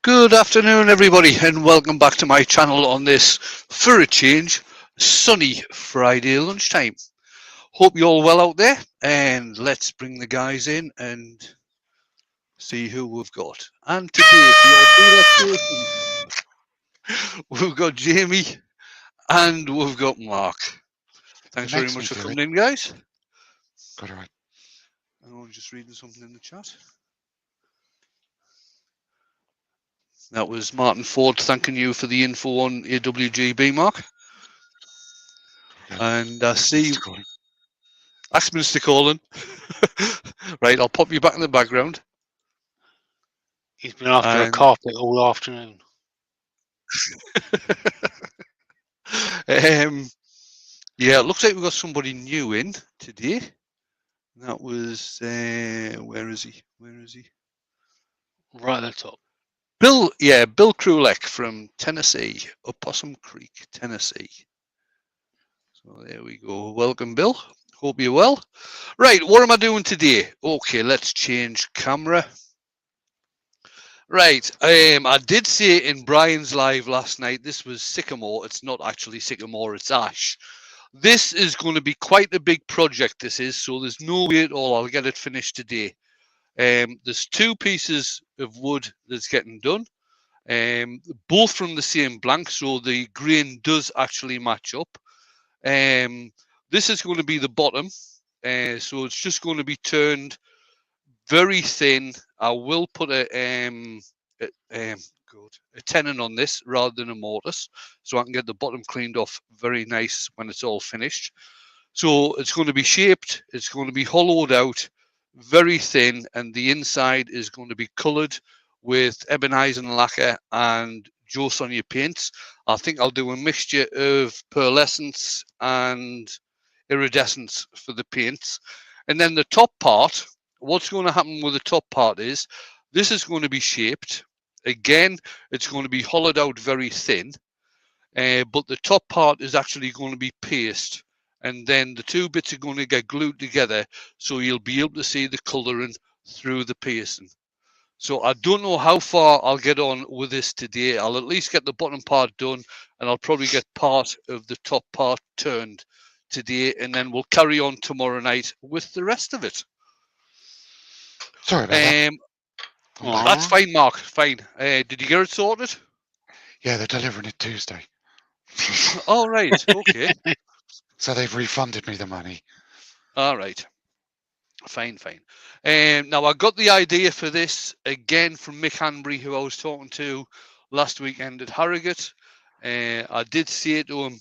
Good afternoon, everybody, and welcome back to my channel on this, for a change, sunny Friday lunchtime. Hope you're all well out there, and let's bring the guys in and see who we've got. And today, for your delectation, we've got Jamie and we've got Mark. Thanks very much for coming in, guys. Got it right. I'm just reading something in the chat. That was Martin Ford thanking you for the info on AWGB, Mark. And I see Axminster calling. Right, I'll pop you back in the background. He's been after a carpet all afternoon. Yeah, it looks like we've got somebody new in today. That was where is he? Right at the top. Bill Krulek from Tennessee, Opossum Creek, Tennessee. So there we go. Welcome, Bill. Hope you're well. Right, what am I doing today? Okay, let's change camera. Right, I did say in Brian's live last night, this was sycamore. It's not actually sycamore, it's ash. This is going to be quite a big project, this is, so there's no way at all I'll get it finished today. There's two pieces of wood that's getting done, both from the same blank, so the grain does actually match up. This is going to be the bottom, so it's just going to be turned very thin. I will put a tenon on this rather than a mortise, so I can get the bottom cleaned off very nice when it's all finished. So it's going to be shaped, it's going to be hollowed out, very thin, and the inside is going to be coloured with Ebenezer lacquer and Joe Sonia paints. I think I'll do a mixture of pearlescence and iridescence for the paints. And then the top part, what's going to happen with the top part is this is going to be shaped. Again, it's going to be hollowed out very thin, but the top part is actually going to be pierced. And then the two bits are going to get glued together, so you'll be able to see the colouring through the piercing. So I don't know how far I'll get on with this today. I'll at least get the bottom part done, and I'll probably get part of the top part turned today, and then we'll carry on tomorrow night with the rest of it. Sorry about that. That's fine, Mark. Fine. Did you get it sorted? Yeah, they're delivering it Tuesday. All right. Okay. So they've refunded me the money. All right. Fine. Now, I got the idea for this again from Mick Hanbury, who I was talking to last weekend at Harrogate. I did say to him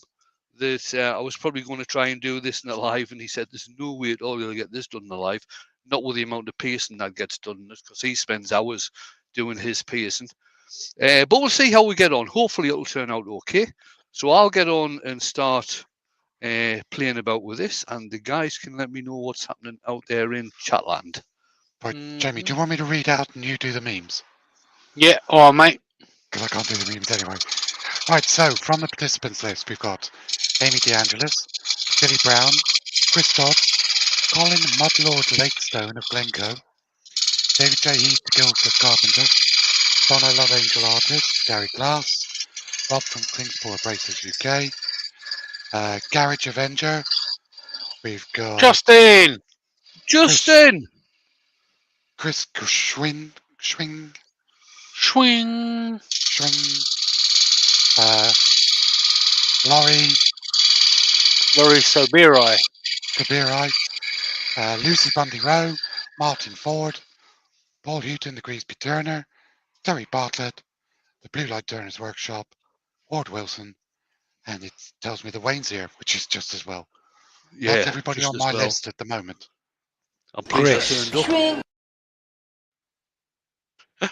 that I was probably going to try and do this in the live, and he said there's no way at all you'll get this done in the live, not with the amount of piercing that gets done, because he spends hours doing his piercing. But we'll see how we get on. Hopefully it'll turn out okay. So I'll get on and start playing about with this, and the guys can let me know what's happening out there in Chatland. Right, Jamie, do you want me to read out and you do the memes? Yeah, all right, mate. Because I can't do the memes anyway. Right, so from the participants list, we've got Amy DeAngelis, Billy Brown, Chris Dodd, Colin Mudlord Lakestone of Glencoe, David J. Heath, the Guilds of Carpenter, Donna Love Angel Artist, Gary Glass, Rob from Kingsport Abrasives UK, Garage Avenger, we've got Justin, Chris Schwing, Laurie Sobirai, Lucy Bundy Rowe, Martin Ford, Paul Houghton, the Greasby Turner, Terry Bartlett, the Blue Light Turners Workshop, Ward Wilson, and it tells me the Wayne's here, which is just as well. Yeah, that's everybody on my list at the moment. I'm pleased I turned up.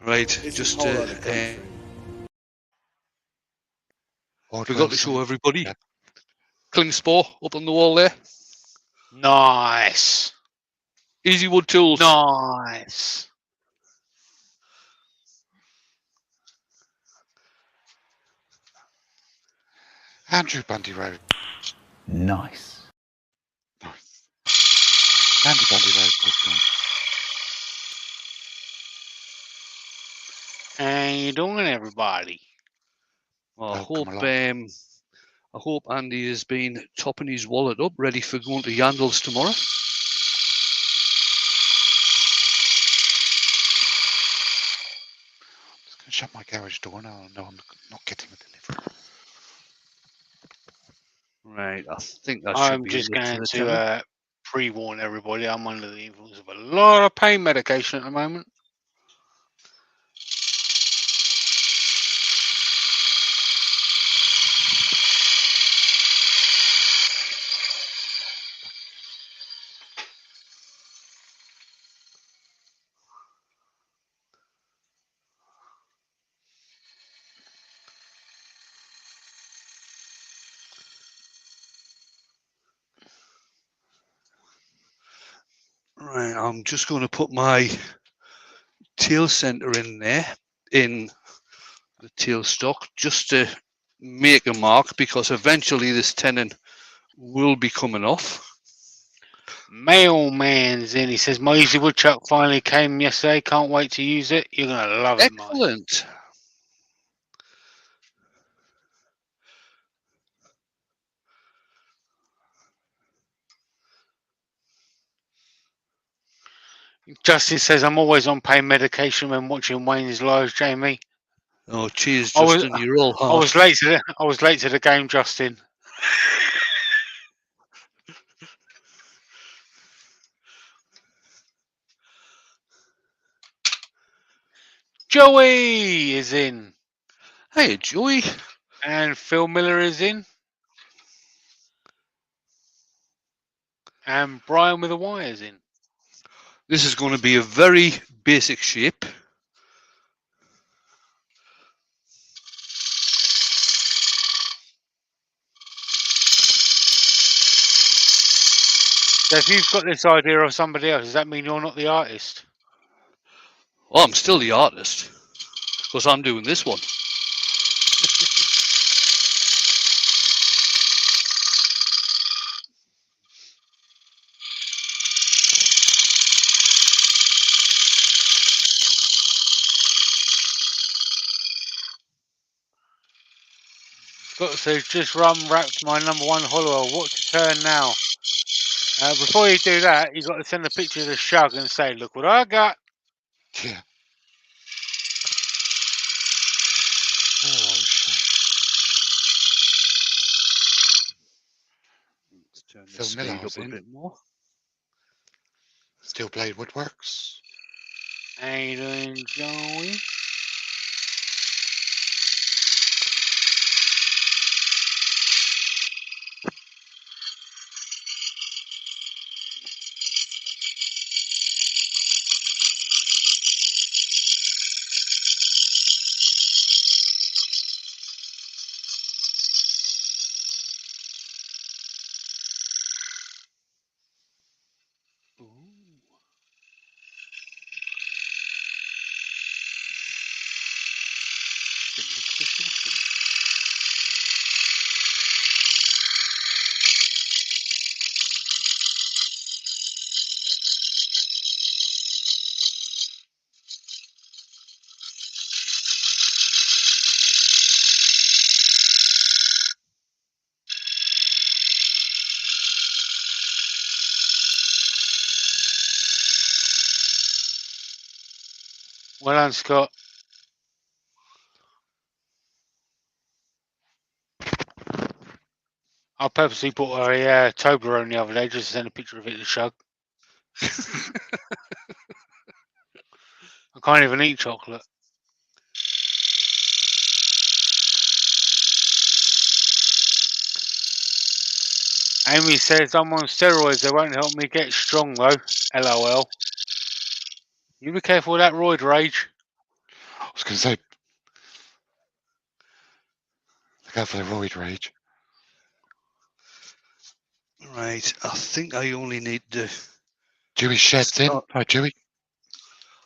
Right, just forgot to show everybody. Yep. Klingspor up on the wall there. Nice. Easy Wood Tools. Nice. Andrew Bundy Road. Nice. Andrew Bundy Road just gone. How you doing, everybody? Welcome along. I hope Andy has been topping his wallet up, ready for going to Yandles tomorrow. Just going to shut my garage door now. I know I'm not getting a delivery. Right, I think that should I'm be just enough for going the tenant. to pre-warn everybody. I'm under the influence of a lot of pain medication at the moment. Right, I'm just going to put my tail center in there, in the tail stock, just to make a mark, because eventually this tenon will be coming off. Mailman's in. He says, my easy woodchuck finally came yesterday. Can't wait to use it. You're going to love it, Mike. Excellent. Justin says, I'm always on pain medication when watching Wayne's lives, Jamie. Oh, cheers, I was- Justin. You're all hard. I was late to the game, Justin. Joey is in. Hey, Joey. And Phil Miller is in. And Brian with a Y is in. This is going to be a very basic shape. So if you've got this idea of somebody else, does that mean you're not the artist? Well, I'm still the artist, because I'm doing this one. Scott says, just wrapped my #1 Hollowell. What to turn now? Before you do that, you've got to send a picture of the shug and say, look what I got. Yeah. Oh, shit. Let's turn the Phil Miller speed was up a in. bit more. Steel Blade Woodworks. How you doing, Joey? Well done, Scott. I purposely bought a Toblerone the other day just to send a picture of it to Shug. I can't even eat chocolate. Amy says, I'm on steroids. They won't help me get strong, though. LOL. You be careful with that roid rage. I was going to say, look out for the roid rage. Right, I think I only need to. Dewey sheds in. Hi, Dewey.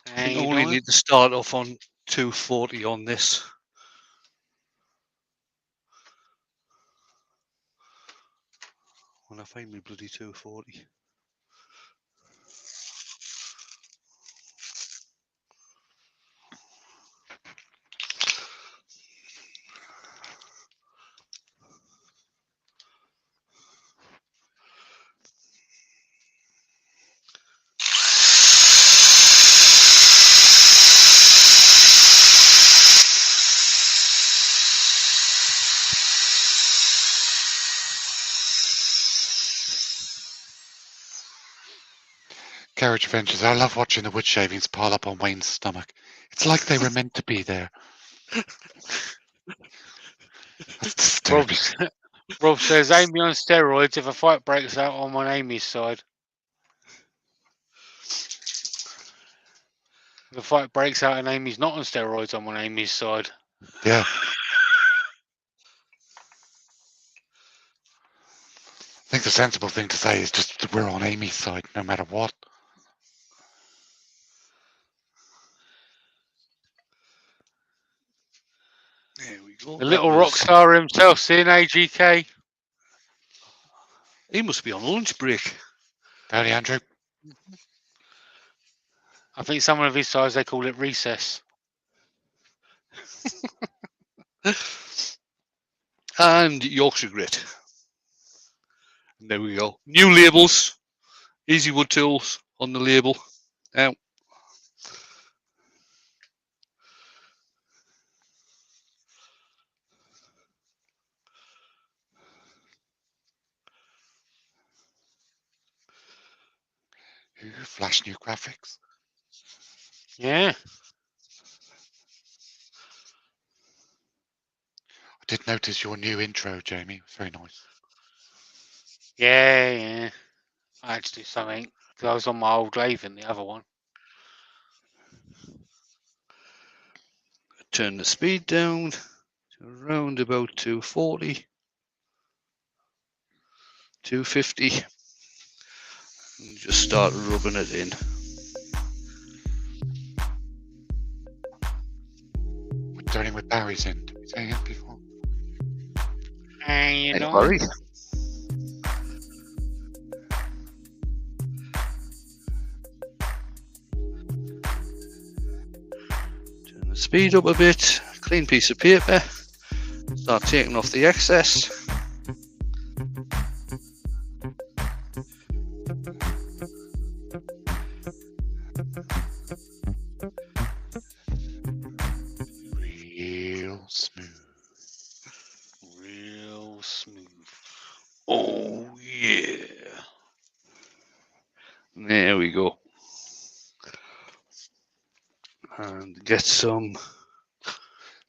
I think I only need to start off on 240 on this. When I find me bloody 240. Carriage Adventures. I love watching the wood shavings pile up on Wayne's stomach. It's like they were meant to be there. That's disturbing. Rob says, Amy on steroids if a fight breaks out on Amy's side. If a fight breaks out and Amy's not on steroids, I'm on Amy's side. Yeah. I think the sensible thing to say is just that we're on Amy's side no matter what. There we go. The little rock star himself, seeing AGK. He must be on lunch break. Howdy, Andrew. I think someone of his size, they call it recess. And Yorkshire Grit. And there we go. New labels. Easy Wood Tools on the label. Now, Flash new graphics. Yeah. I did notice your new intro, Jamie. It was very nice. Yeah. I had to do something because I was on my old lathe in the other one. turn the speed down to around about 240, 250. And just start rubbing it in. Woodturning with Barry's in. Did we say it before? And you Hey, know, Barry. Turn the speed up a bit. Clean piece of paper. Start taking off the excess. Real smooth. real smooth. Oh yeah. There we go. And get some.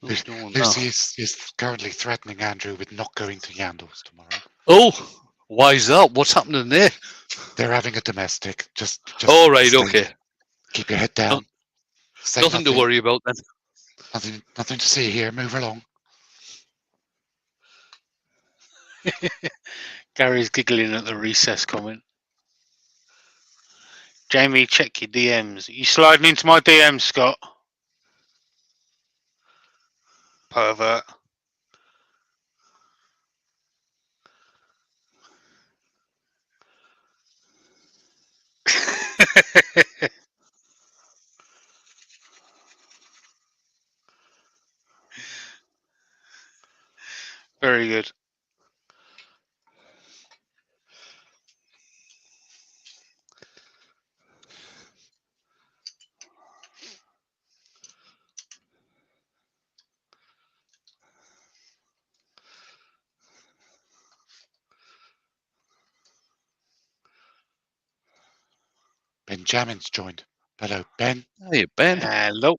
Lucy is currently threatening Andrew with not going to Yandles tomorrow. Oh, why is that? What's happening there? They're having a domestic. Just Oh, right, stay. okay. Keep your head down. Say Nothing to worry about then. Nothing to see here. Move along. Gary's giggling at the recess comment. Jamie, check your DMs. You sliding into my DMs, Scott? Pervert. Very good. Benjamin's joined. Hello, Ben. Hey, Ben. Hello.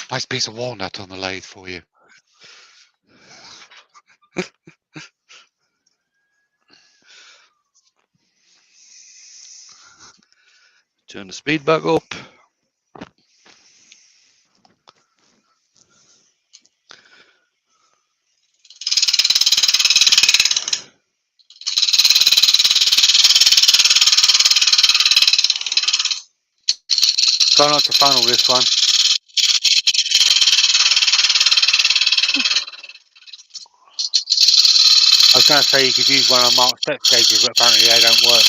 Nice piece of walnut on the lathe for you. Turn the speed back up. Try not to funnel this one. I was going to say you could use one of Mark's depth gauges, but apparently they don't work.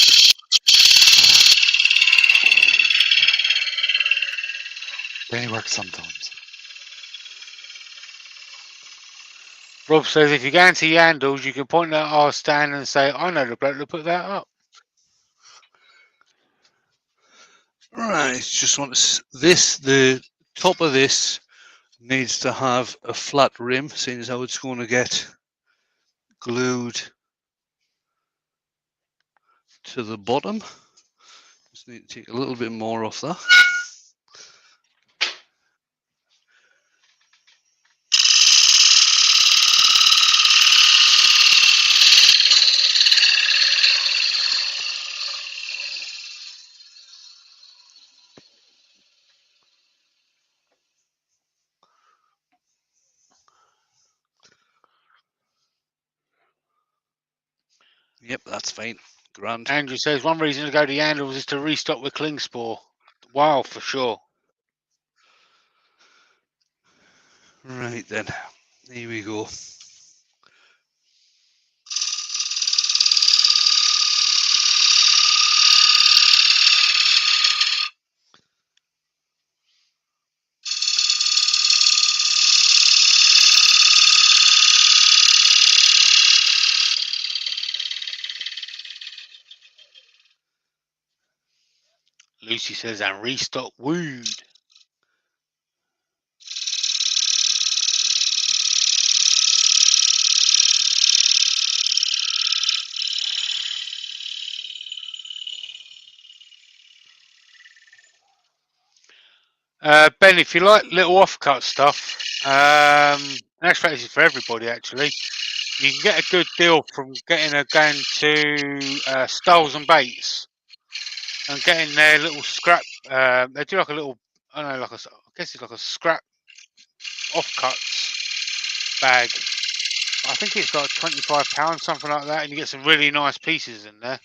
They only work sometimes. Rob says if you're going to Yandles, you can point at our stand and say, I know the bloke that put that up. Right, just want to. The top of this needs to have a flat rim, seeing as how it's going to get glued to the bottom. Just need to take a little bit more off that. Yep, that's fine. Grand. Andrew says one reason to go to the handles is to restock with cling spore. Wow, for sure. Right then, here we go. Lucy says, and restock wood. Ben, if you like little offcut stuff, actually this is for everybody actually. You can get a good deal from going to Stoles and Baits and getting their little scrap. They do like a little, I don't know, I guess it's like a scrap offcuts bag. I think it's got £25, something like that, and you get some really nice pieces in there.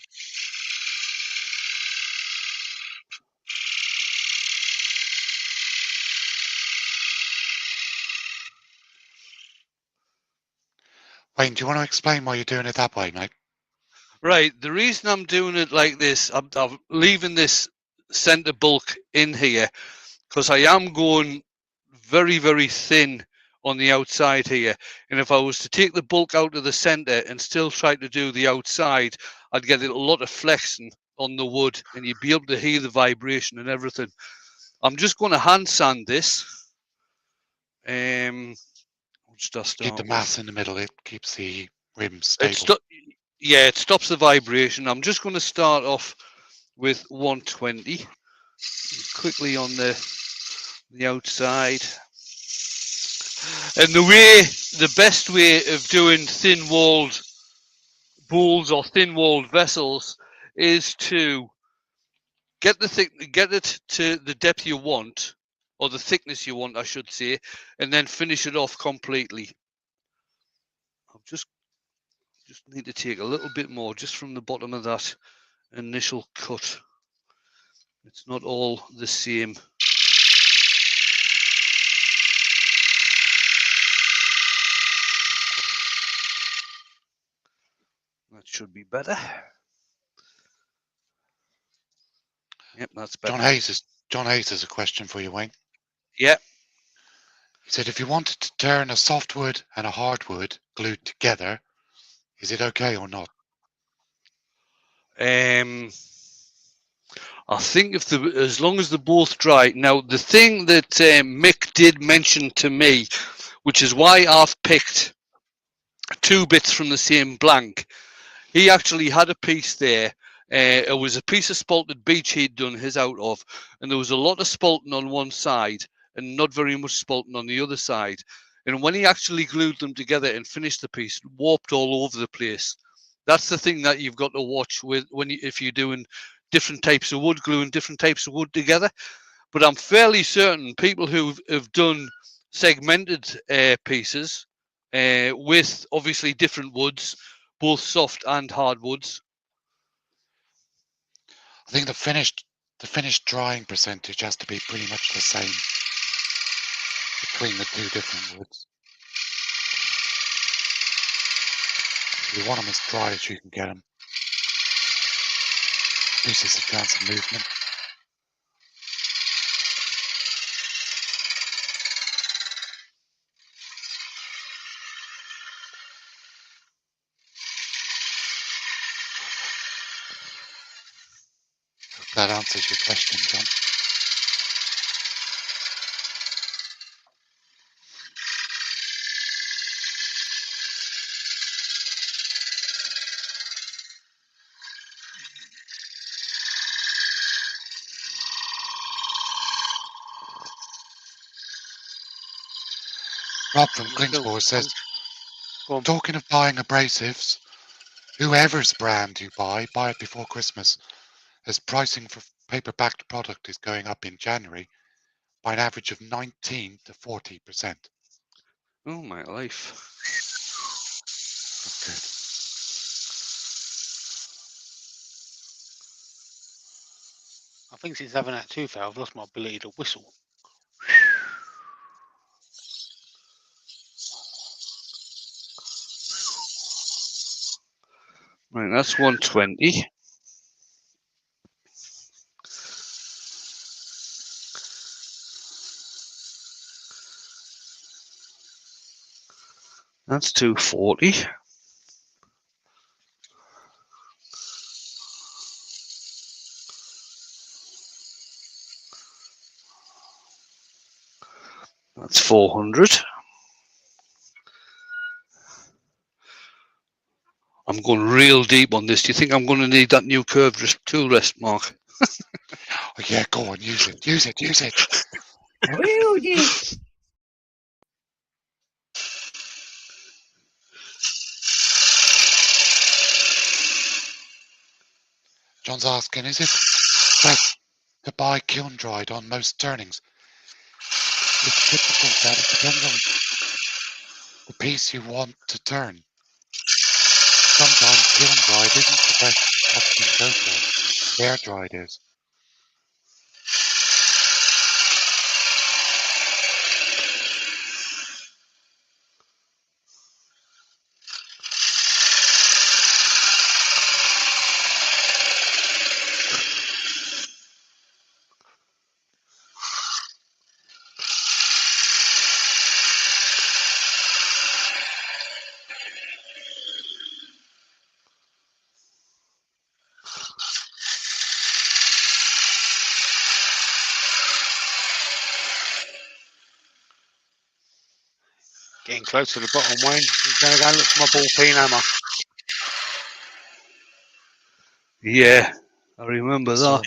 Wayne, do you want to explain why you're doing it that way, mate? Right, the reason I'm doing it like this, I'm leaving this center bulk in here because I am going very, very thin on the outside here. And if I was to take the bulk out of the center and still try to do the outside, I'd get a lot of flexing on the wood and you'd be able to hear the vibration and everything. I'm just going to hand sand this. What should I start Keep the with? mass in the middle. It keeps the rim stable. Yeah, it stops the vibration. I'm just going to start off with 120 quickly on the outside. And the best way of doing thin-walled bowls or thin-walled vessels is to get it to the depth you want, or the thickness you want, I should say, and then finish it off completely. I'll just need to take a little bit more just from the bottom of that initial cut. It's not all the same. That should be better. Yep, that's better. John Hayes has a question for you, Wayne. Yeah. He said, if you wanted to turn a softwood and a hardwood glued together, is it okay or not? I think as long as they're both dry. Now, the thing that Mick did mention to me, which is why I've picked 2 bits from the same blank, he actually had a piece there. It was a piece of spalted beech he'd done his out of, and there was a lot of spalting on one side and not very much spalting on the other side. And when he actually glued them together and finished the piece, it warped all over the place. That's the thing that you've got to watch with if you're doing different types of wood, gluing different types of wood together. But I'm fairly certain people who have done segmented pieces with obviously different woods, both soft and hardwoods. I think the finished drying percentage has to be pretty much the same between the 2 different woods. You want them as dry as you can get them. Reduces the chance of movement. Hope that answers your question, John. Rob from Clinksport says, Go on. talking of buying abrasives, whoever's brand you buy it before Christmas, as pricing for paper-backed product is going up in January by an average of 19 to 40%. Oh my life. Not good. I think since having that tooth out, I've lost my ability to whistle. Right, that's 120. That's 240. That's 400. I'm going real deep on this. Do you think I'm going to need that new curved tool rest, Mark? Oh yeah, go on, use it. Rudy. John's asking, is it best to buy kiln dried on most turnings? It's typical that it depends on the piece you want to turn. Sometimes kiln dried isn't the best option to go for. Air dried is. Getting close to the bottom, Wayne. I'm going to go and look for my ball peen hammer. Yeah, I remember that.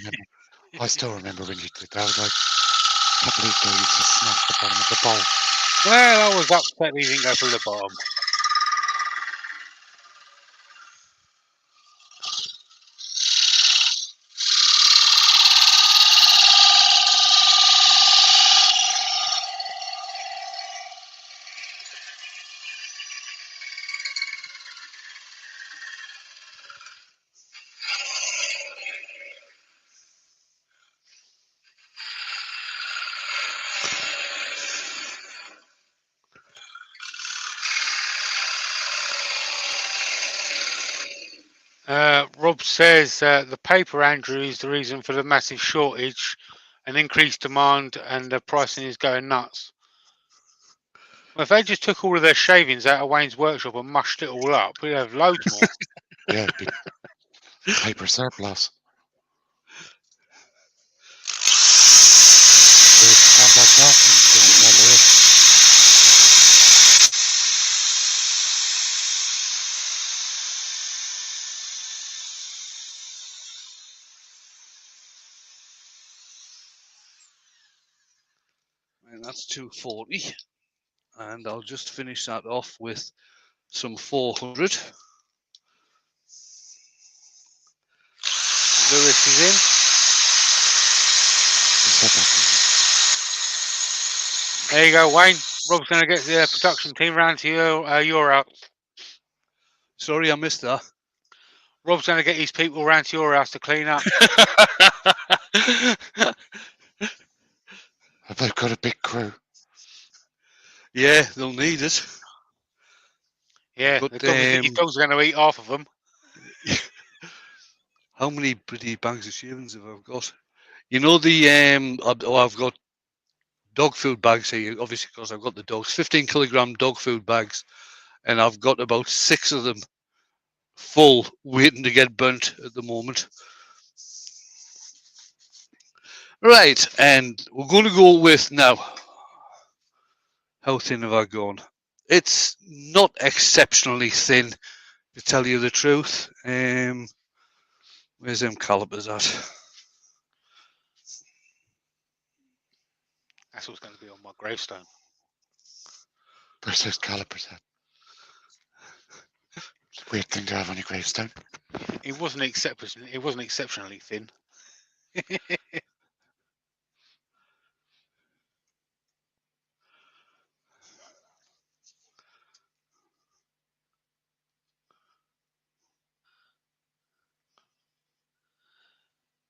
I still remember when you did that. I was like, I can't believe they used to smash the bottom of the bowl. Well, I was upset he didn't go through the bottom. Rob says the paper, Andrew, is the reason for the massive shortage and increased demand, and the pricing is going nuts. Well, if they just took all of their shavings out of Wayne's workshop and mushed it all up, we'd have loads more. Yeah, big paper surplus. Lewis, contact Nelson. Yeah, Lewis. And that's 240. And I'll just finish that off with some 400. Lewis is in. There you go, Wayne. Rob's going to get the production team round to your house. Sorry, I missed that. Rob's going to get his people round to your house to clean up. They've got a big crew. Yeah, they'll need it. Yeah, But, his dogs are going to eat half of them. How many bloody bags of shavings have I got? You know the I've got dog food bags here, obviously because I've got the dogs. 15-kilogram dog food bags, and I've got about 6 of them full, waiting to get burnt at the moment. Right, and we're going to go with now. How thin have I gone? It's not exceptionally thin, to tell you the truth. Where's them calipers at? That's what's going to be on my gravestone. Where's those calipers at? It's a weird thing to have on your gravestone. It wasn't exceptionally thin.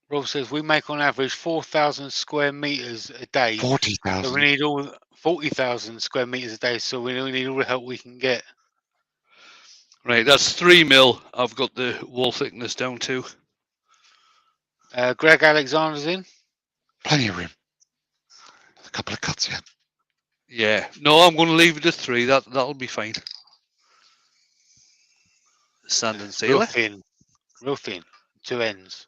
Rob says we make on average 4,000 square meters a day. So 40,000. we need all 40,000 square meters a day. So we need all the help we can get. Right, that's 3 mil. I've got the wall thickness down to. Greg Alexander's in. Plenty of room. A couple of cuts yet. Yeah. No, I'm going to leave it at 3. That'll be fine. Sand and sealer. Real thin. 2 ends.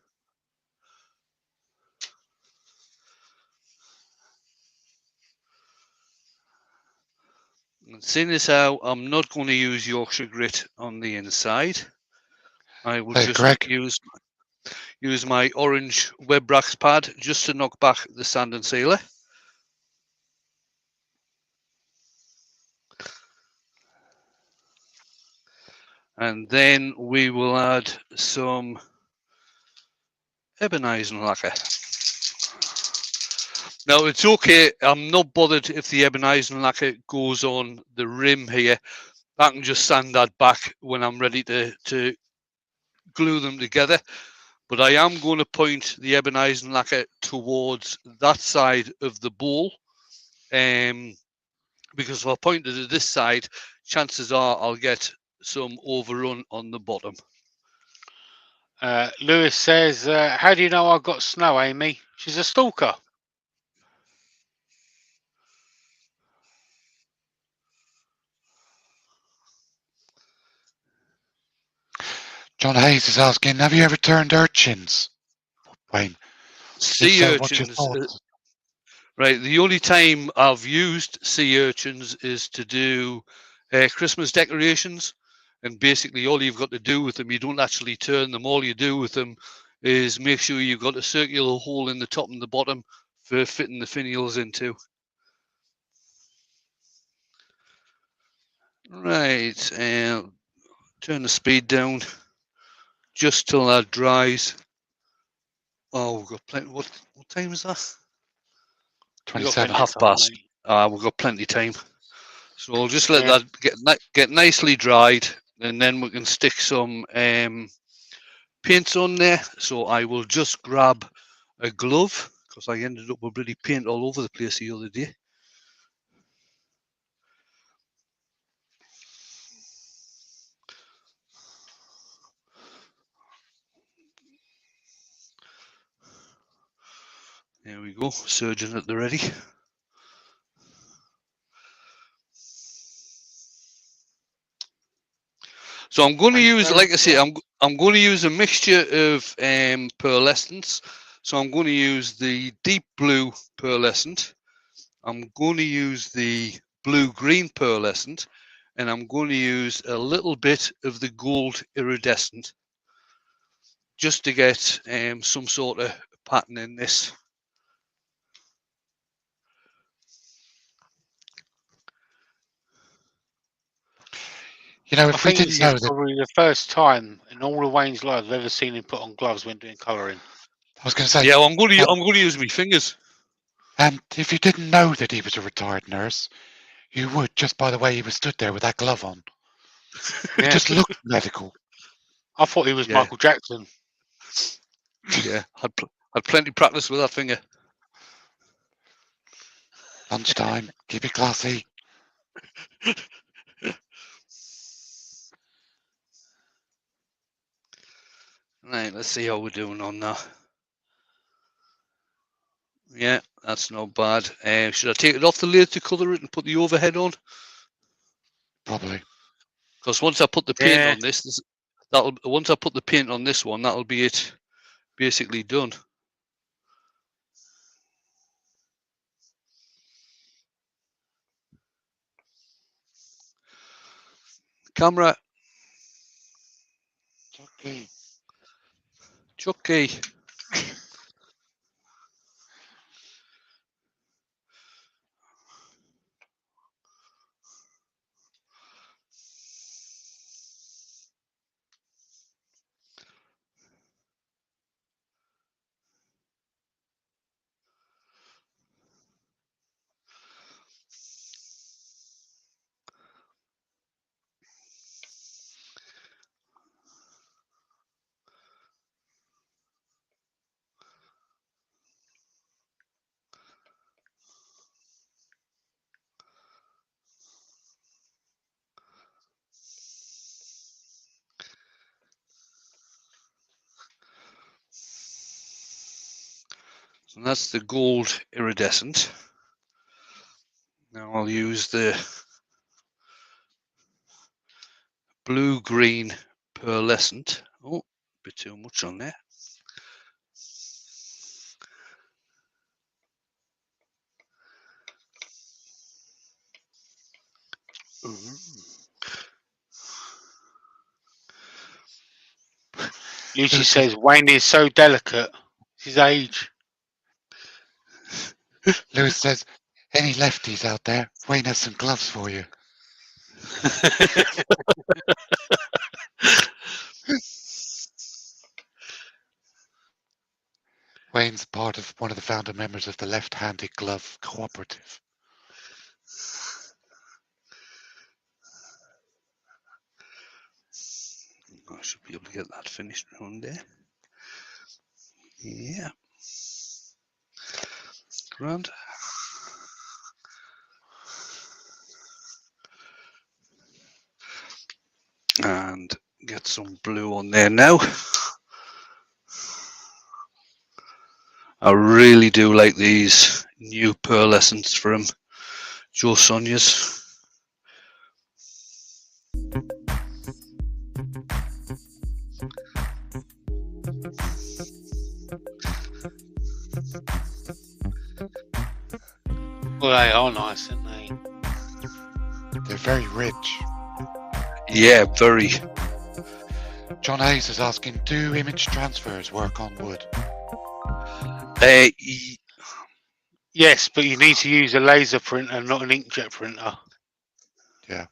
And seeing as how I'm not going to use Yorkshire grit on the inside, I will Hey, just Greg. use my orange web racks pad just to knock back the sand and sealer. And then we will add some ebonizing lacquer. Now it's okay, I'm not bothered if the ebonizing lacquer goes on the rim here. I can just sand that back when I'm ready to glue them together. But I am going to point the ebonizing lacquer towards that side of the bowl. Because if I point it to this side, chances are I'll get some overrun on the bottom. Lewis says, how do you know I got snow, Amy? She's a stalker. John Hayes is asking, have you ever turned urchins? Wayne. Sea So, what's your urchins. thoughts? Right, the only time I've used sea urchins is to do Christmas decorations. And basically all you've got to do with them, you don't actually turn them. All you do with them is make sure you've got a circular hole in the top and the bottom for fitting the finials into. Right, turn the speed down just till that dries. Oh, we've got plenty. What time is that? You got 27. plenty of Half time, past. mate. We've got plenty of time. So I'll just let Yeah. that get nicely dried, and then we can stick some paints on there. So I will just grab a glove because I ended up with bloody paint all over the place the other day. There we go, surgeon at the ready. So I'm going to use, like I say, I'm going to use a mixture of pearlescents. So I'm going to use the deep blue pearlescent. I'm going to use the blue-green pearlescent, and I'm going to use a little bit of the gold iridescent just to get some sort of pattern in this. You know, I if we think didn't this know is that, probably the first time in all of Wayne's life I've ever seen him put on gloves when doing colouring. I was going to say, Yeah, well, I'm going to use my fingers. and if you didn't know that he was a retired nurse, you would just by the way he was stood there with that glove on. He Yeah. just looked medical. I thought he was Yeah. Michael Jackson. Yeah, had plenty of practice with that finger. Lunchtime, keep it classy. Right, let's see how we're doing on that. Yeah, that's not bad. Should I take it off the lathe to colour it and put the overhead on? Probably. Because once I put the paint Yeah. on this, once I put the paint on this one, that'll be it, basically done. Camera, Okay. Chucky. And that's the gold iridescent. Now I'll use the blue-green pearlescent. Oh, a bit too much on there. Lucy says Wayne is so delicate. It's his age. Lewis says, any lefties out there? Wayne has some gloves for you. Wayne's part of one of the founder members of the Left-Handed Glove Cooperative. I should be able to get that finished around there. Yeah. Grand. And get some blue on there now. I really do like these new pearlescents from Joe Sonia's. Well, they are nice, aren't they? They're very rich. Yeah, very. John Hayes is asking, do image transfers work on wood? Yes, but you need to use a laser printer, not an inkjet printer. Yeah.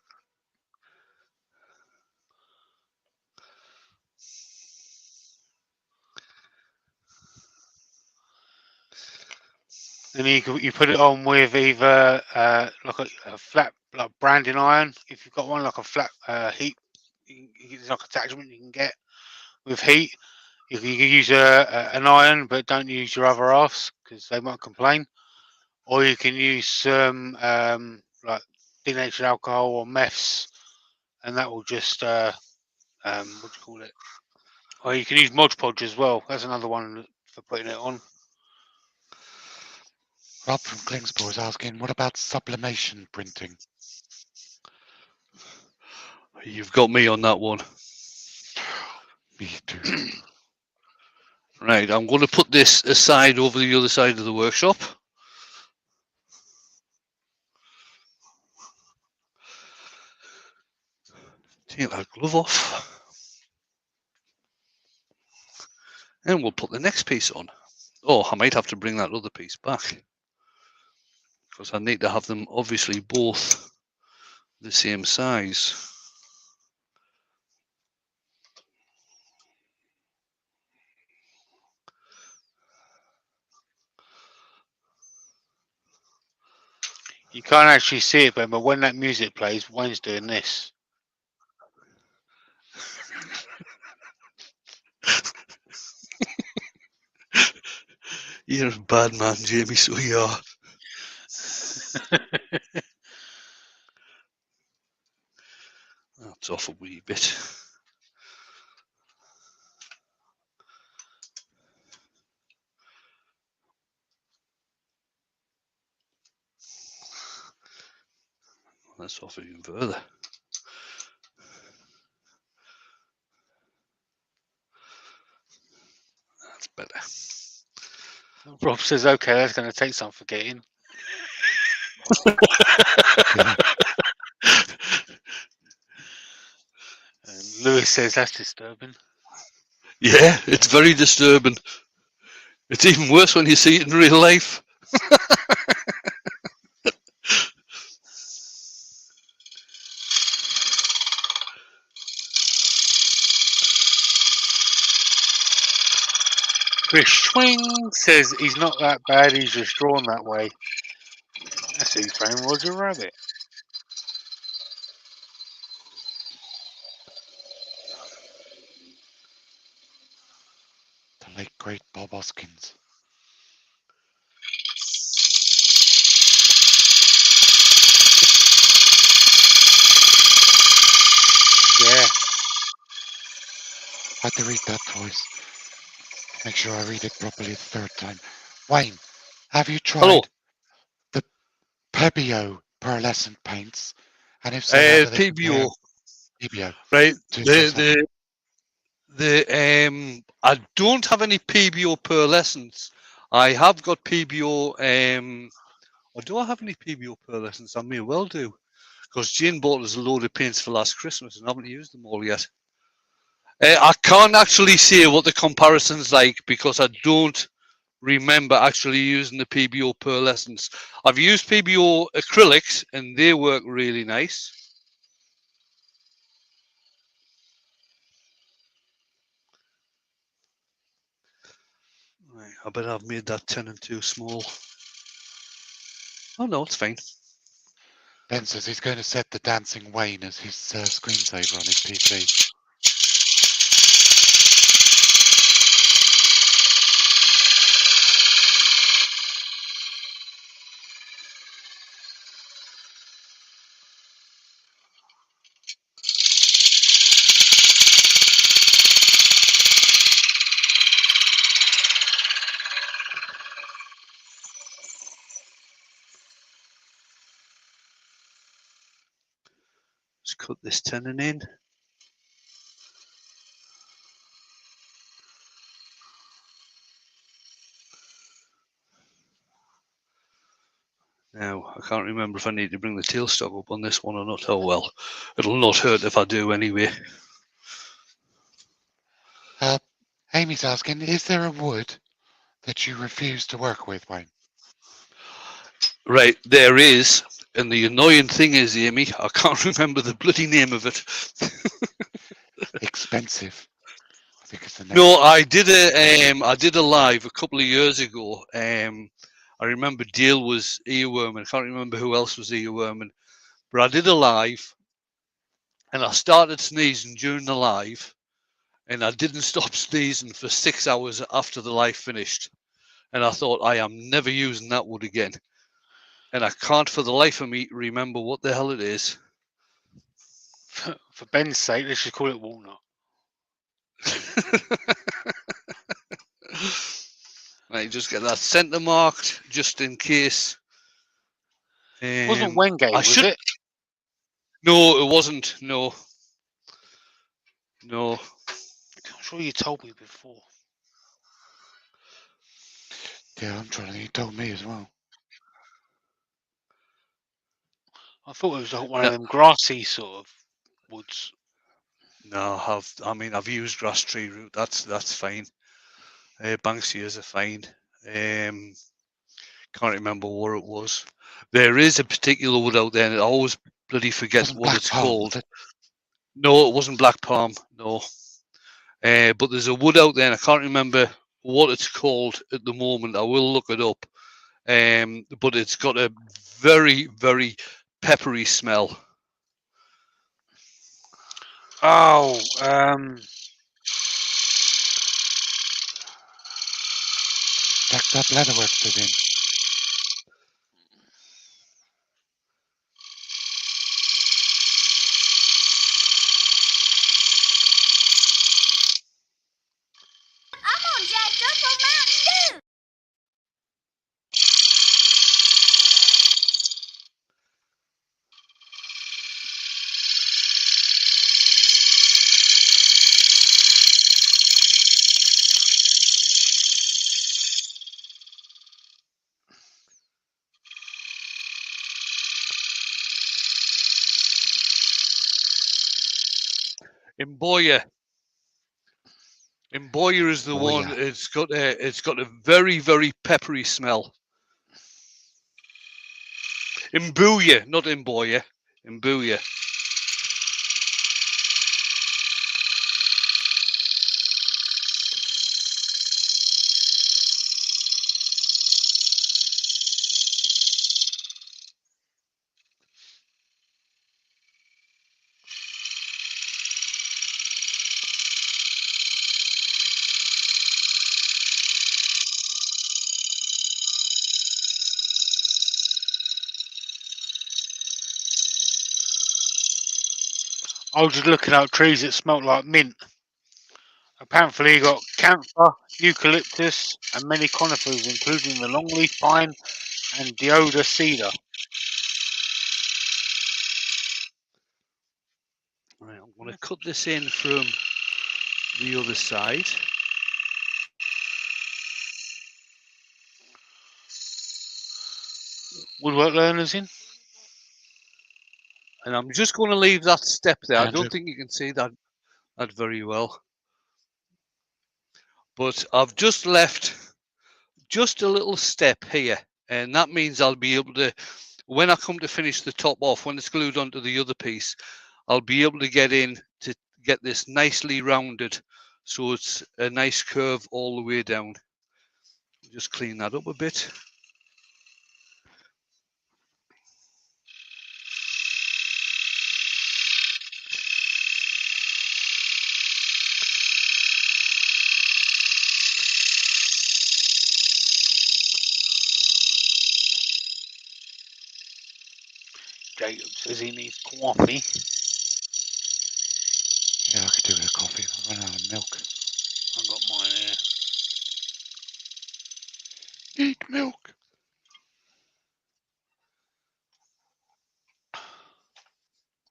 And you put it on with either like a flat like branding iron, if you've got one, like a flat heat, it's like attachment you can get with heat. You can use an iron, but don't use your other halves because they might complain. Or you can use some like denatured alcohol or meths, and that will just what do you call it? Or you can use Mod Podge as well. That's another one for putting it on. Rob from Klingspor is asking, what about sublimation printing? You've got me on that one. Me too. Right, I'm going to put this aside over the other side of the workshop. Take that glove off. And we'll put the next piece on. Oh, I might have to bring that other piece back, because I need to have them obviously both the same size. You can't actually see it, but when that music plays, Wayne's doing this. You're a bad man, Jamie, so you are. That's off a wee bit. That's off even further. That's better. Rob says, okay, that's going to take some forgetting. And Lewis says, that's disturbing. Yeah, it's very disturbing. It's even worse when you see it in real life. Chris Swing says he's not that bad, he's just drawn that way. That's who framed Roger Rabbit. The late great Bob Hoskins. Yeah. I had to read that twice. Make sure I read it properly the third time. Wayne, have you Hello. tried the Pebio pearlescent paints? And if so, how do they compare PBO, Pebio right? to Cosmetic? I don't have any PBO pearlescence. I have got PBO. Or do I have any PBO pearlescence? I may well do, because Jane bought us a load of paints for last Christmas and I haven't used them all yet. I can't actually say what the comparison's like because I don't remember actually using the PBO pearlescence. I've used PBO acrylics and they work really nice. Right, I bet I've made that 10 and too small. Oh no, it's fine. Ben says he's going to set the dancing Wayne as his screensaver on his PC. Let's cut this tenon in. Now, I can't remember if I need to bring the tailstock up on this one or not. Oh well, it'll not hurt if I do anyway. Amy's asking, is there a wood that you refuse to work with, Wayne? Right, there is. And the annoying thing is, Amy, I can't remember the bloody name of it. Expensive, I think it's the name. No, I did a live a couple of years ago. I remember Dale was earworming. I can't remember who else was earworming, but I did a live, and I started sneezing during the live, and I didn't stop sneezing for 6 hours after the live finished. And I thought, I am never using that wood again. And I can't for the life of me remember what the hell it is. For Ben's sake, let's just call it walnut. Right, just get that centre marked just in case. It wasn't Wengate, was it? No, it wasn't. No. I'm sure you told me before. Yeah, I'm trying to think. He told me as well. I thought it was one of them grassy sort of woods. No, I've used grass tree root. That's fine. Banksias are fine. Can't remember what it was. There is a particular wood out there, and I always bloody forget Wasn't what Black it's Palm, called. was it? No, it wasn't black palm. No, but there's a wood out there, and I can't remember what it's called at the moment. I will look it up. But it's got a very, very peppery smell. Oh, Jacked up leatherworks is in. I'm on jacked up on Mountain Dew. Imboya. Imboya is the one. Yeah. It's got a very, very peppery smell. Imbuya, not Imboya. Imbuya. I was just looking at trees that smelt like mint. Apparently, you got camphor, eucalyptus, and many conifers, including the longleaf pine and deodar cedar. Right, I'm going to cut this in from the other side. Woodwork learners in. And I'm just going to leave that step there. I Andrew. don't think you can see that very well. But I've just left just a little step here. And that means I'll be able to, when I come to finish the top off, when it's glued onto the other piece, I'll be able to get in to get this nicely rounded. So it's a nice curve all the way down. Just clean that up a bit. Jacob says he needs coffee. Yeah, I could do with a coffee. I run out of milk. I've got mine here. Eat milk.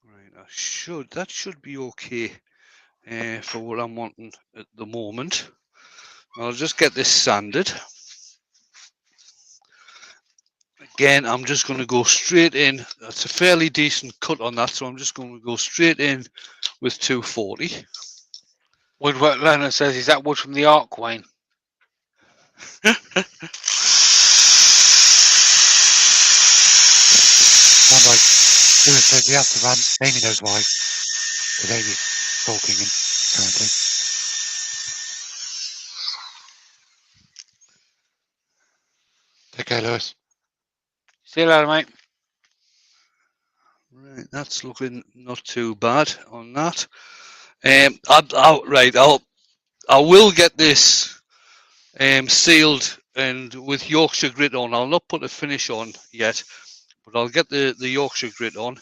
Right, that should be okay for what I'm wanting at the moment. I'll just get this sanded. Again, I'm just going to go straight in. That's a fairly decent cut on that, so I'm just going to go straight in with 240. Woodwork learner says, is that wood from the arc, Wayne? Sounds like Lewis says he has to run. Amy knows why. Because Amy's stalking him currently. Take care, Lewis. See you later, mate. Right, that's looking not too bad on that. I will get this sealed and with Yorkshire grit on. I'll not put a finish on yet, but I'll get the Yorkshire grit on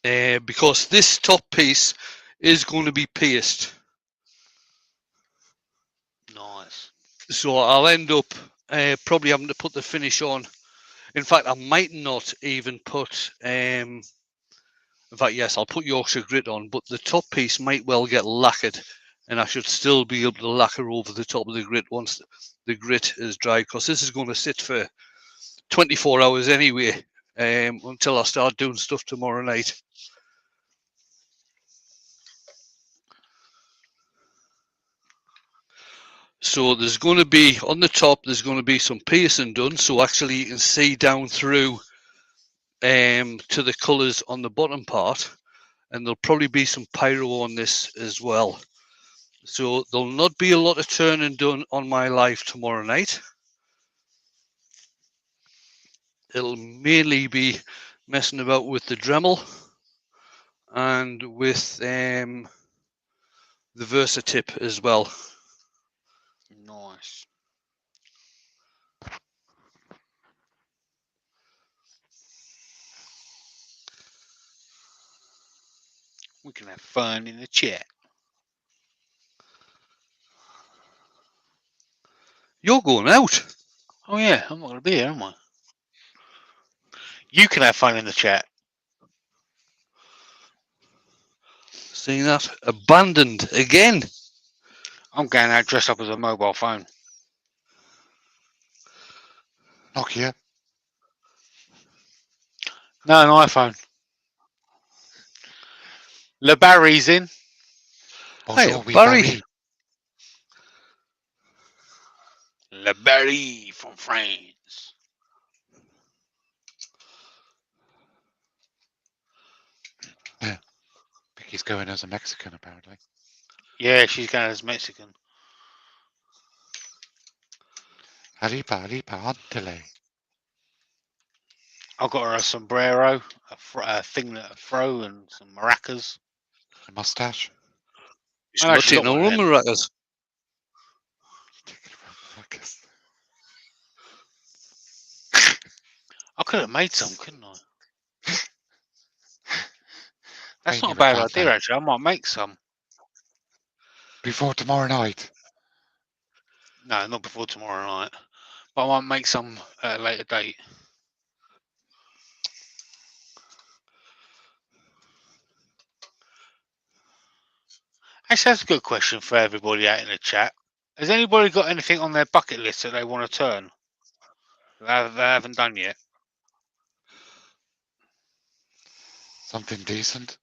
because this top piece is going to be pierced. Nice. So I'll end up probably having to put the finish on. In fact, I might not even put. In fact, yes, I'll put Yorkshire grit on, but the top piece might well get lacquered, and I should still be able to lacquer over the top of the grit once the grit is dry, because this is going to sit for 24 hours anyway until I start doing stuff tomorrow night. So there's going to be, on the top, there's going to be some piercing done, so actually you can see down through to the colours on the bottom part, and there'll probably be some pyro on this as well. So there'll not be a lot of turning done on my live tomorrow night. It'll mainly be messing about with the Dremel and with the Versatip as well. Nice. We can have fun in the chat. You're going out. Oh yeah, I'm not going to be here, am I? You can have fun in the chat. Seeing that? Abandoned again. I'm going out dressed up as a mobile phone. Nokia. No, an iPhone. Le Barry's in. Bonjour, Hey, oui, Barry. Barry. Le Barry from France. Vicky's going as a Mexican, apparently. Yeah, she's going as Mexican. Arriba, antele. I've got her a sombrero, a thing that a throw, and some maracas. A mustache. She's I know not she's taking got no one of them. rum rackers. I could have made some, couldn't I? That's Wayne, not a you're bad bad idea, lad. actually. I might make some. before tomorrow night. No, not before tomorrow night. But I might make some at a later date. Actually, that's a good question for everybody out in the chat. Has anybody got anything on their bucket list that they want to turn that they haven't done yet? Something decent.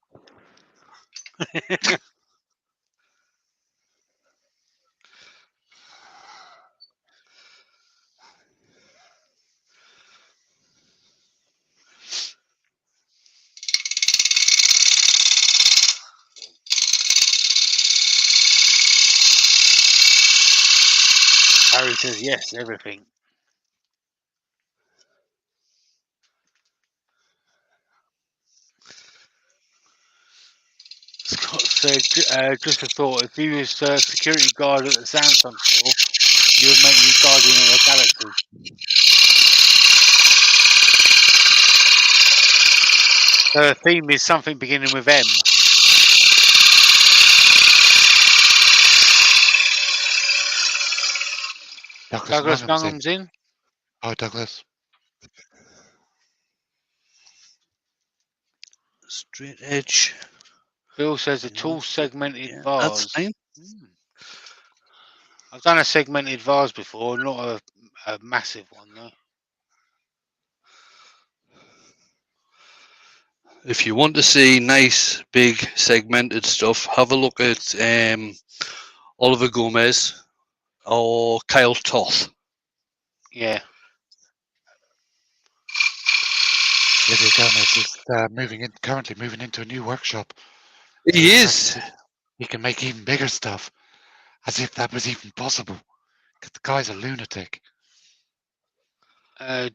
Harry says yes, everything. Scott said, just a thought, if you was security guard at the Samsung store, you would make me guardian of the galaxy. The theme is something beginning with M. Douglas Lungham's in. Lungham's in. Hi, Douglas. Straight edge. Bill says a tool segmented Yeah, vase. that's fine. I've done a segmented vase before, not a massive one though. If you want to see nice, big, segmented stuff, have a look at Oliver Gomez or Kyle Toth. Yeah. Lydia Gomez is currently moving into a new workshop. He is. He can make even bigger stuff, as if that was even possible. 'Cause the guy's a lunatic.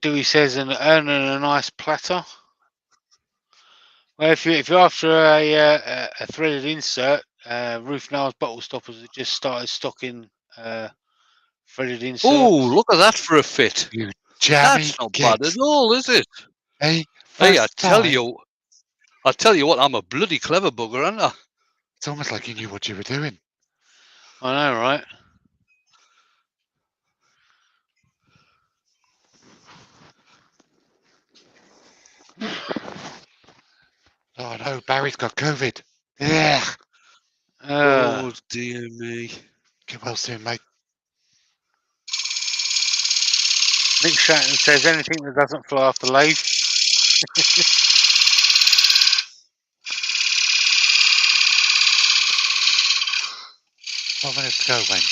Dewey says earning a nice platter. Well, if you're after a threaded insert, Ruth Niles Bottle Stoppers have just started stocking threaded inserts. Oh, look at that for a fit. You jammy That's not git. bad at all, is it? Hey, Hey, first time. I tell you what, I'm a bloody clever bugger, aren't I? It's almost like you knew what you were doing. I know, right? Oh no, Barry's got COVID. Yeah. Oh dear me. Get well soon, mate. Nick Shatton says anything that doesn't fly off the lathe. 12 minutes to go, Wayne.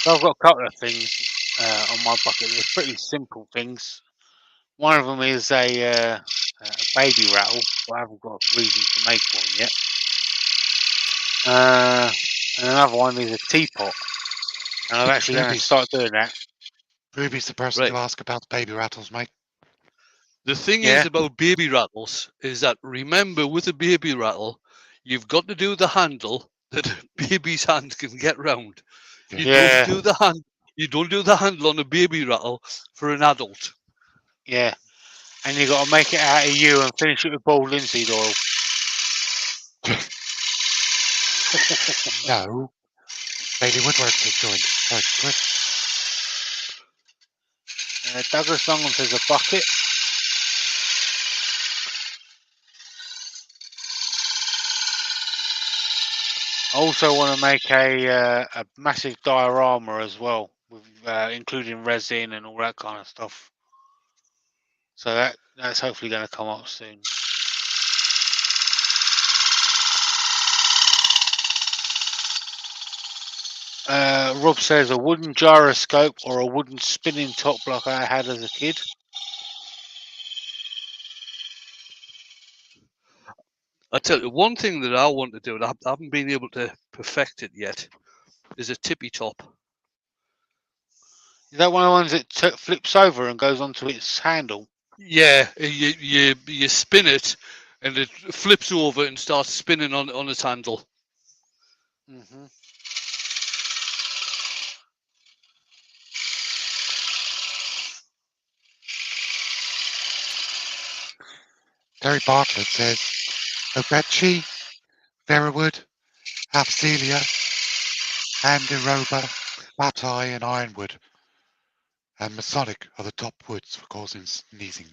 So I've got a couple of things on my bucket list, pretty simple things. One of them is a baby rattle, but I haven't got a reason to make one yet. And another one is a teapot, and I'm actually going to start doing that. Ruby's the person to ask about baby rattles, mate. The thing is about baby rattles is that, remember, with a baby rattle, you've got to do the handle that a baby's hand can get round. You don't do the hand. You don't do the handle on a baby rattle for an adult. Yeah, and you got to make it out of you and finish it with ball linseed oil. No. Bailey Woodworks has joined. Right, Chris. Douglas Longham says a bucket. I also want to make a massive diorama as well, with including resin and all that kind of stuff. So that's hopefully going to come up soon. Rob says a wooden gyroscope or a wooden spinning top like I had as a kid. I tell you, one thing that I want to do, and I haven't been able to perfect it yet, is a tippy top. Is that one of the ones that flips over and goes onto its handle? Yeah, you spin it, and it flips over and starts spinning on its handle. Mm-hmm. Terry Bartlett says, Obechi, Verwood, Afzelia, Andiroba, Batai, and Ironwood, and Masonic are the top woods for causing sneezing.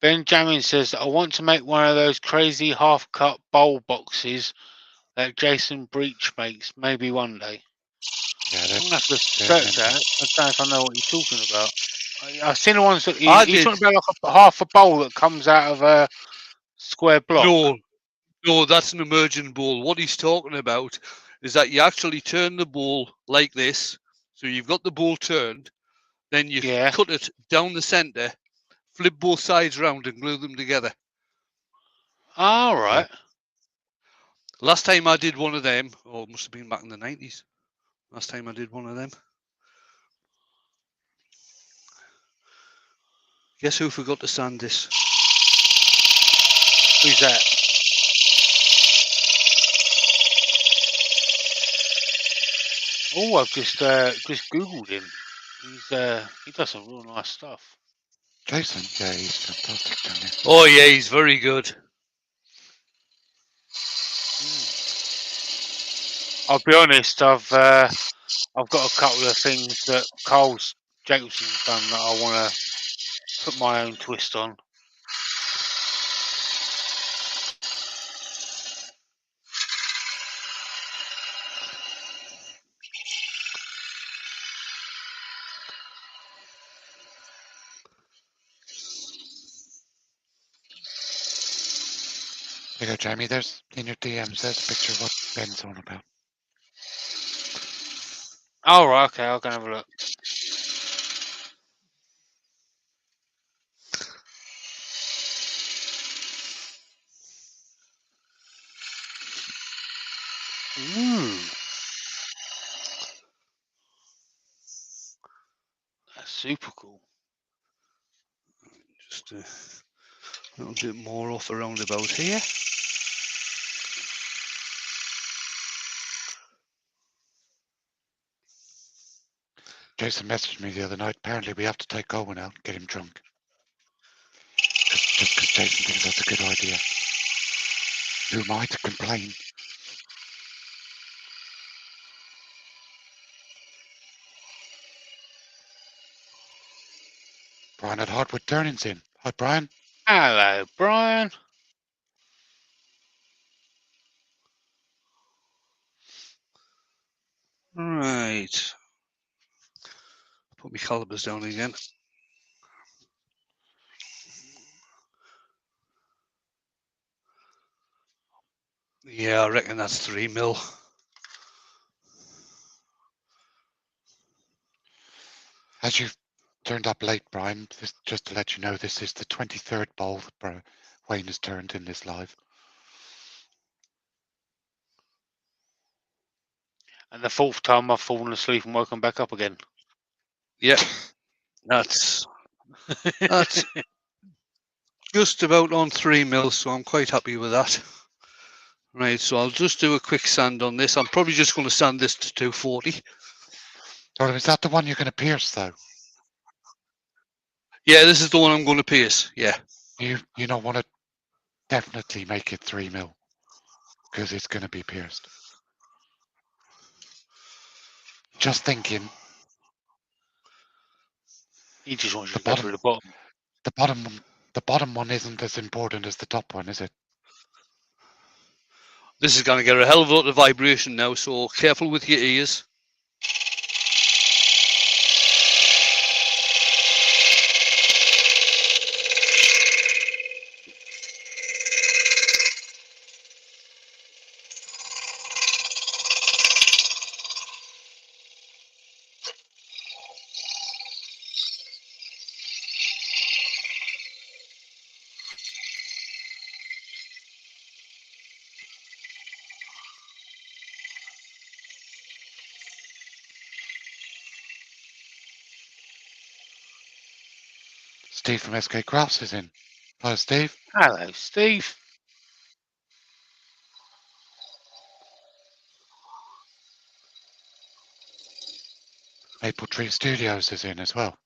Benjamin says, I want to make one of those crazy half-cut bowl boxes that Jason Breach makes, maybe one day. Yeah, I'm going to have to they're search mental. that. I don't know if I know what you're talking about. I've seen the ones that I you're did. talking about, like half a bowl that comes out of a square block. No, that's an emergent bowl. What he's talking about is that you actually turn the bowl like this. So you've got the bowl turned, then you Yeah. cut it down the center, flip both sides round, and glue them together. All right. Last time I did one of them, or it must have been back in the 90s. Last time I did one of them. Guess who forgot to sand this? Who's that? Oh, I've just googled him. He does some real nice stuff. Jason, yeah, he's fantastic, down here. Oh yeah, he's very good. I'll be honest. I've got a couple of things that Carl's Jacobson's done that I want to put my own twist on. There you go, Jamie. There's in your DMs. There's a picture of what Ben's on about. Oh, right, okay, I'll go and have a look. Ooh. That's super cool. Just a little bit more off around about here. Jason messaged me the other night. Apparently, we have to take Owen out and get him drunk. Just because Jason thinks that's a good idea. Who am I to complain? Brian at Hardwood Turning's in. Hi, Brian. Hello, Brian. Right. Put my calibers down again. Yeah, I reckon that's 3 mil. As you've turned up late, Brian, just to let you know, this is the 23rd bowl that Wayne has turned in this live. And the fourth time I've fallen asleep and woken back up again. Yeah, that's just about on 3 mil, so I'm quite happy with that. Right, so I'll just do a quick sand on this. I'm probably just going to sand this to 240. Or is that the one you're going to pierce, though? Yeah, this is the one I'm going to pierce. Yeah. You don't want to definitely make it 3 mil because it's going to be pierced. Just thinking. He just wants you to go through the bottom. The bottom one isn't as important as the top one, is it? This is going to get a hell of a lot of vibration now, so careful with your ears. Steve from SK Crafts is in. Hello, Steve. Hello, Steve. Maple Tree Studios is in as well.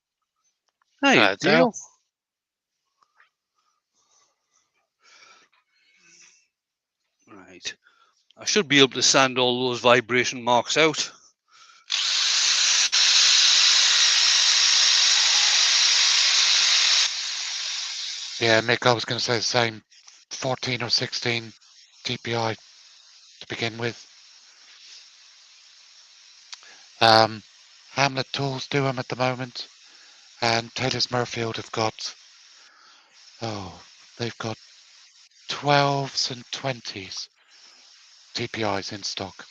Hey, Hello, Dale. Dale. Right. I should be able to sand all those vibration marks out. Yeah, Mick, I was going to say the same. 14 or 16 TPI to begin with. Hamlet Tools do them at the moment. And Taylor's Murfield have got, they've got 12s and 20s TPIs in stock.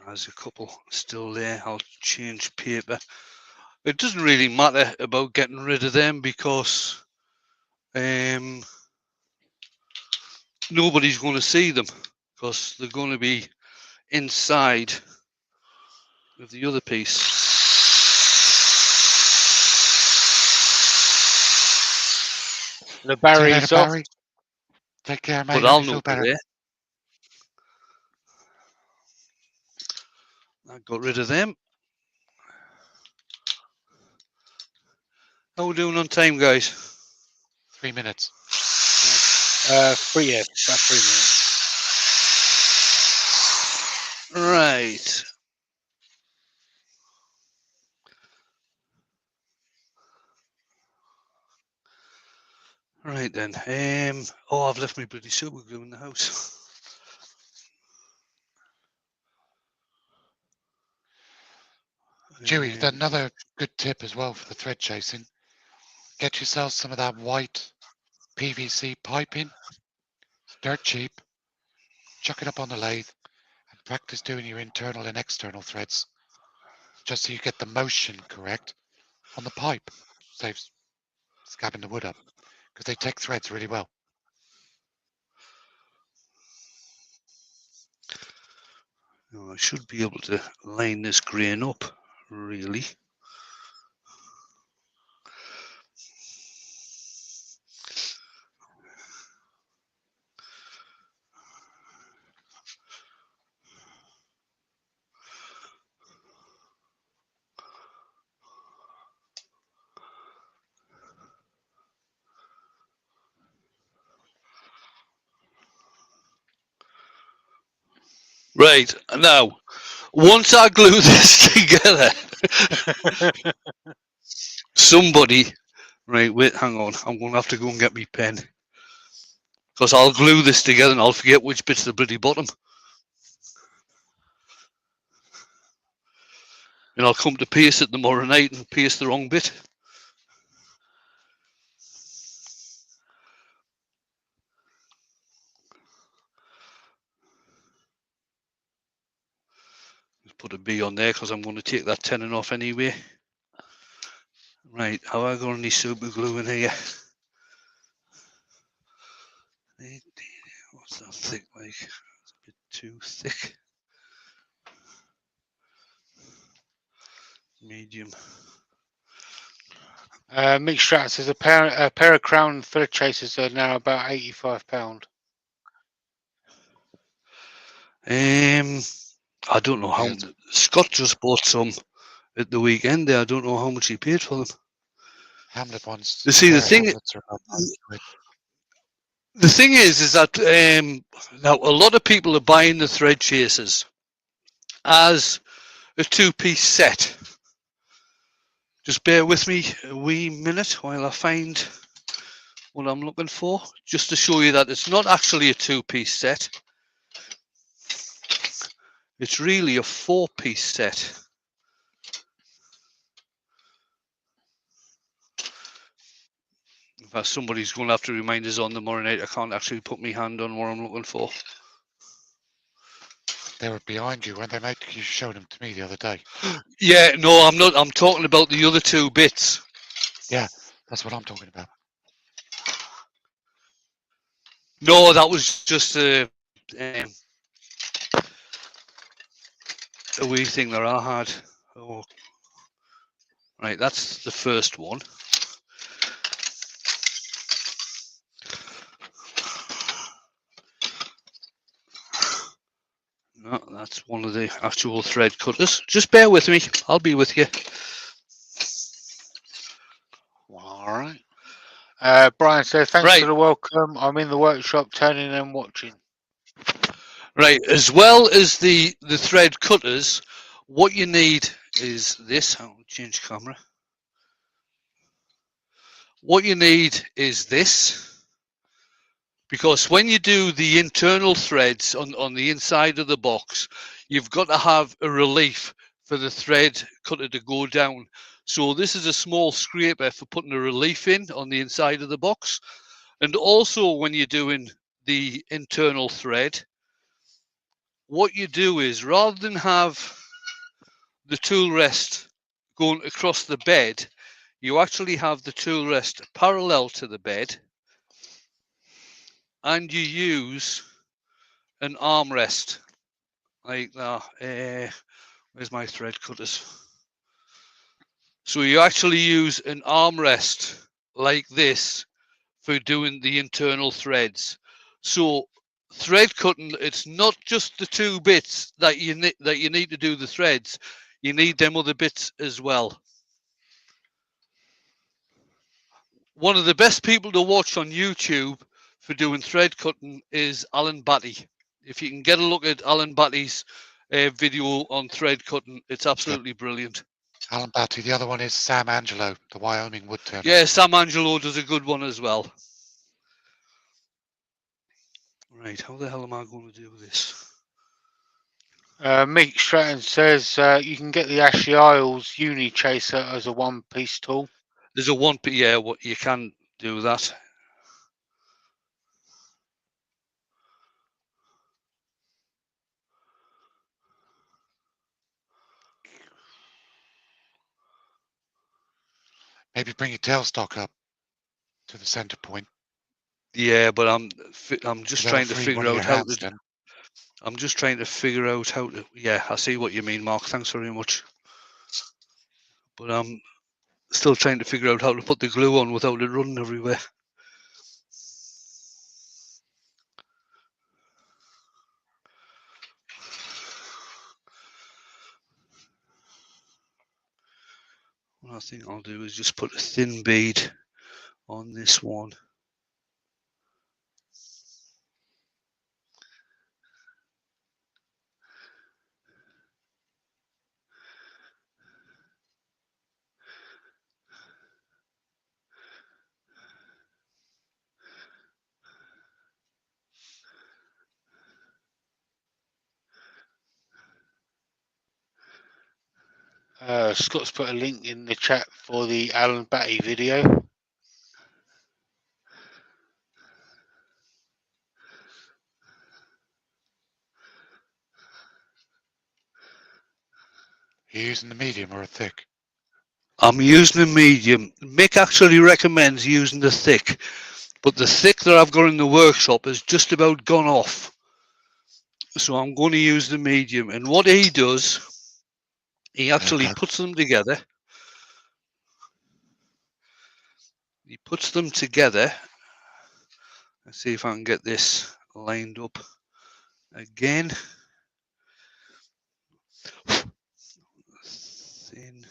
There's a couple still there. I'll change paper. It doesn't really matter about getting rid of them because nobody's going to see them because they're going to be inside of the other piece. The See you later, Barry's off. Barry. Take care, mate. But Hope I'll you feel know better. there. I got rid of them. How are we doing on time, guys? 3 minutes. 3 years. About 3 minutes. Right. Right then. I've left my bloody super glue in the house. Dewey, another good tip as well for the thread chasing. Get yourself some of that white PVC piping. It's dirt cheap. Chuck it up on the lathe and practice doing your internal and external threads. Just so you get the motion correct on the pipe. Saves scabbing the wood up. Because they take threads really well. I should be able to line this grain up, really. Right, now, once I glue this together, somebody, right, wait, hang on, I'm going to have to go and get my pen. Because I'll glue this together and I'll forget which bit's the bloody bottom. And I'll come to pierce it tomorrow night and pierce the wrong bit. Just put a B on there because I'm going to take that tenon off anyway. Right, have I got any super glue in here? What's that thick like? It's a bit too thick. Medium. Mick Stratton says a pair of Crown thread chasers are now about £85. I don't know how. Yes. Scott just bought some at the weekend there. I don't know how much he paid for them. Hamlet ones. You see, the thing, Hamlets are about £90. the thing is that now a lot of people are buying the thread chasers as a two-piece set. Just bear with me a wee minute while I find what I'm looking for, just to show you that it's not actually a two-piece set. It's really a four-piece set. In fact, somebody's going to have to remind us on tomorrow night. I can't actually put my hand on what I'm looking for. They were behind you, weren't they, mate? You showed them to me the other day. Yeah, no, I'm not. I'm talking about the other two bits. Yeah, that's what I'm talking about. No, that was just a wee thing that I had. Oh. Right, that's the first one. No, that's one of the actual thread cutters. Just bear with me. I'll be with you. All right. Brian says, thanks Right. for the welcome. I'm in the workshop turning and watching. Right, as well as the thread cutters, what you need is this. I'll change camera. What you need is this, because when you do the internal threads on the inside of the box, you've got to have a relief for the thread cutter to go down. So this is a small scraper for putting a relief in on the inside of the box. And also when you're doing the internal thread, what you do is, rather than have the tool rest going across the bed, you actually have the tool rest parallel to the bed, and you use an armrest like that. Where's my thread cutters? So you actually use an armrest like this for doing the internal threads. So thread cutting, it's not just the two bits that you need to do the threads. You need them other bits as well. One of the best people to watch on YouTube for doing thread cutting is Alan Batty. If you can get a look at Alan Batty's video on thread cutting, it's absolutely brilliant. Alan Batty. The other one is Sam Angelo, the Wyoming woodturner. Yeah, Sam Angelo does a good one as well. Right, how the hell am I going to do this? Meek Stratton says you can get the Ashley Isles Uni Chaser as a one-piece tool. There's a one, yeah, what you can do that. Maybe bring your tailstock up to the center point. Yeah, but I'm just That'll trying to free figure one of out your how hands to. then. I'm just trying to figure out how to. Yeah, I see what you mean, Mark. Thanks very much. But I'm still trying to figure out how to put the glue on without it running everywhere. What I think I'll do is just put a thin bead on this one. Scott's put a link in the chat for the Alan Batty video. You're using the medium or a thick? I'm using a medium. Mick actually recommends using the thick, but the thick that I've got in the workshop has just about gone off. So I'm going to use the medium. And what he does, he actually puts them together. He puts them together. Let's see if I can get this lined up again. Thin.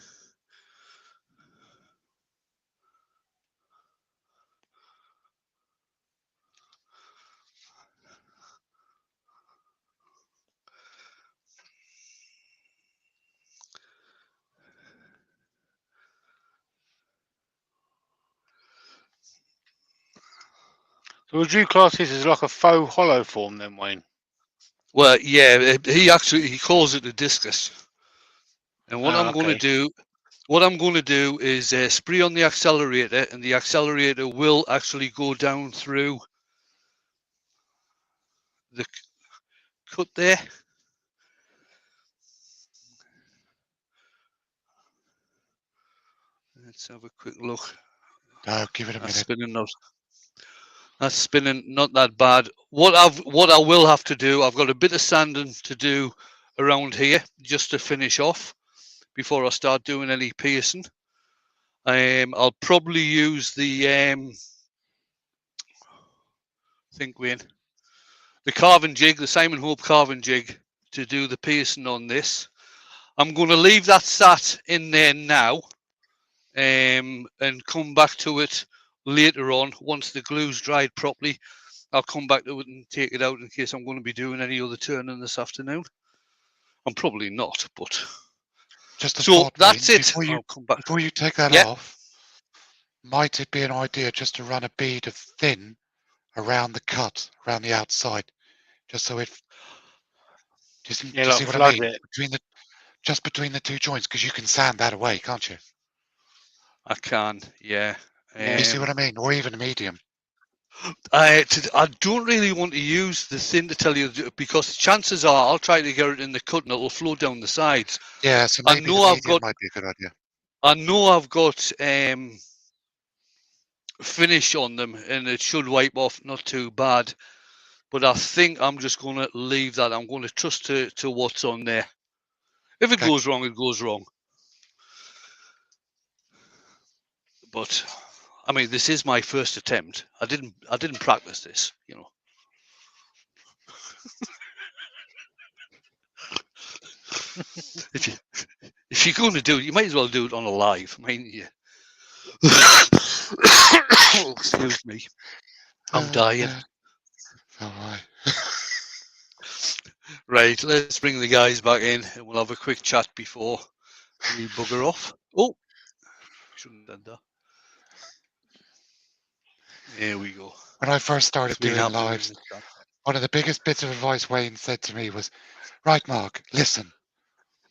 So would you class this as like a faux hollow form then, Wayne? Well, yeah, he calls it a discus. And what I'm going to do, is spray on the accelerator, and the accelerator will actually go down through the cut there. Let's have a quick look. Give it a minute. That's spinning not that bad. What I will have to do, I've got a bit of sanding to do around here just to finish off before I start doing any piercing. I'll probably use the the carving jig, the Simon Hope carving jig, to do the piercing on this. I'm going to leave that sat in there now, and come back to it later on once the glue's dried properly. I'll come back to it and take it out in case I'm going to be doing any other turning this afternoon. I'm probably not, but Just a so thought, that's Wayne, it. I'll come back. before you take that Yeah. off, might it be an idea just to run a bead of thin around the cut, around the outside, just so it. Do you like see what I flood mean? it. Between the two joints, because you can sand that away, can't you? I can, yeah. You see what I mean? Or even a medium. I don't really want to use the thin, to tell you, because chances are I'll try to get it in the cut and it'll flow down the sides. Yeah, so I maybe know the I've medium got, might be a good idea. I know I've got finish on them, and it should wipe off not too bad. But I think I'm just going to leave that. I'm going to trust to what's on there. If it Okay. goes wrong, it goes wrong. But I mean, this is my first attempt. I didn't practice this, you know. If you're going to do it, you might as well do it on a live. I mean, yeah. Excuse me, I'm dying. All right. Right, let's bring the guys back in, and we'll have a quick chat before we bugger off. Oh, shouldn't have done that. There we go. When I first started Clean doing up doing lives, this stuff. one of the biggest bits of advice Wayne said to me was, right, Mark, listen,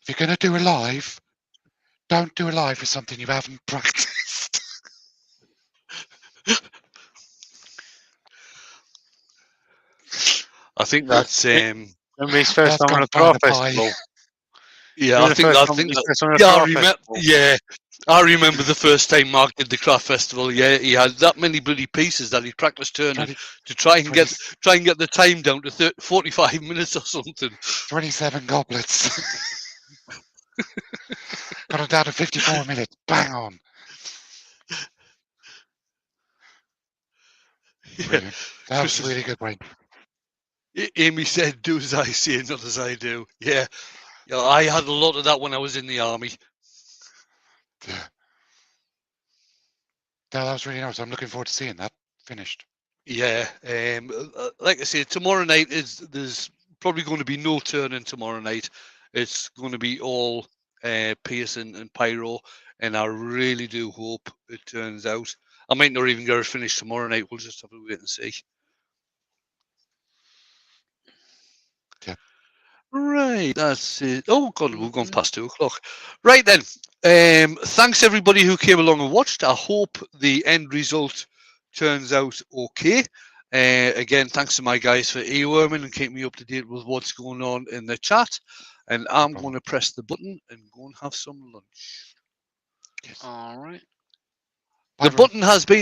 if you're going to do a live, don't do a live with something you haven't practiced. I think that's Remember his first That's time on a gone car by the pie. festival. yeah. I think His first time on a yeah. car festival. Yeah, I remember the first time Mark did the craft festival. Yeah, he had that many bloody pieces that he practiced turning 20 to try and 20 get the time down to 45 minutes or something. 27 goblets. Got it down to 54 minutes. Bang on. Yeah. Brilliant. That was Chris- really good, Wayne. Amy said, "Do as I say, not as I do." Yeah, yeah. I had a lot of that when I was in the army. Yeah. No, that was really nice. I'm looking forward to seeing that finished. Yeah, like I say, tomorrow night there's probably going to be no turning tomorrow night. It's going to be all piercing and pyro, and I really do hope it turns out. I might not even get it finished tomorrow night. We'll just have to wait and see. Yeah. Right, that's it. Oh God, we've gone past 2 o'clock. Right then, thanks everybody who came along and watched. I hope the end result turns out okay. Again, thanks to my guys for earworming and keeping me up to date with what's going on in the chat. And I'm going to press the button and go and have some lunch. All right. The button has been